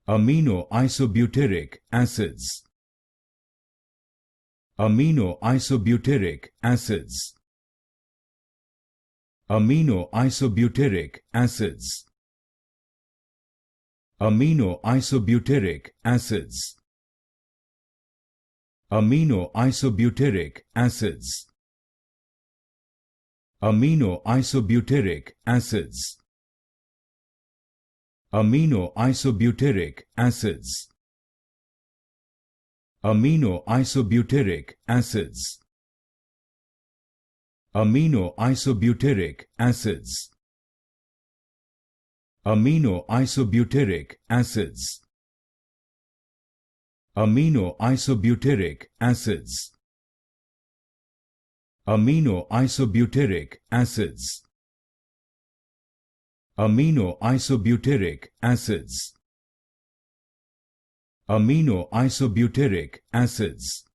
Aminoisobutyric acids. Aminoisobutyric acids. Aminoisobutyric acids. Aminoisobutyric acids. Aminoisobutyric acids. Aminoisobutyric acids. Aminoisobutyric acids. Aminoisobutyric acids. Aminoisobutyric acids. Aminoisobutyric acids. Aminoisobutyric acids. Aminoisobutyric acids. Aminoisobutyric acids. Aminoisobutyric acids.